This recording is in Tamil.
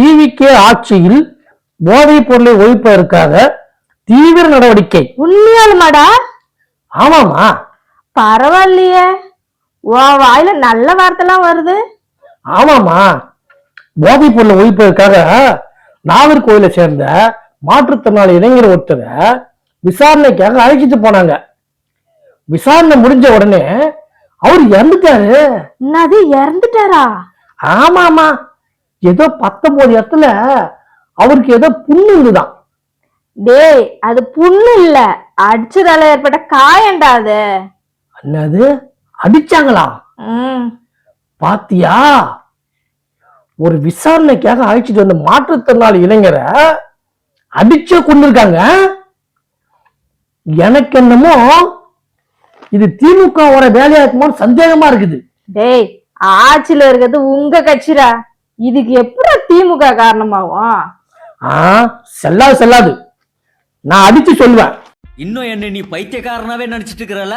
டிவிகே ஆட்சியில் போதைப் பொருளை ஒழிப்பதற்காக தீவிர நடவடிக்கை. உண்மையாலுமாடா? ஆமாமா. பரவாயில்லையே, உன் வாயில நல்ல வார்த்தைலாம் வருது. ஆமாமா, போதைப் பொருளை ஒழிப்பதற்காக நாகர்கோவிலை சேர்ந்த மாற்றுத்திறனாளி இளைஞர் ஒருத்தரை விசாரணைக்காக அழைச்சிட்டு போனாங்க. விசாரணை முடிஞ்ச உடனே அவர் இறந்துட்டாரு. என்னது, இறந்துட்டாரா? ஆமாமா, ஏதோ 19 இடத்துல அவருக்கு ஏதோ புண்ணு இருந்துதான். டேய், அது புண்ணு இல்ல, அடிச்சதால ஏற்பட்ட காயண்டா அது. என்னது, அடிச்சாங்களா? பாத்தியா, ஒரு விசாரணைக்காக அழைச்சிட்டு வந்த மாற்றுத்திறனாளி இளைஞரை அடிச்சே கொண்டிருக்காங்க. எனக்கு என்னமோ இது திமுகவோட வேலையா இருக்குமோ சந்தேகமா இருக்குது. டேய், ஆட்சியில இருக்கிறது உங்க கட்சிரா, இதுக்கு எப்படி திமுக காரணமாகும்? செல்லாது, நான் அடிச்சு சொல்லுவேன். இன்னும் என்ன நீ பைத்தியக்காரனாவே நினைச்சிட்டு இருக்கிறல?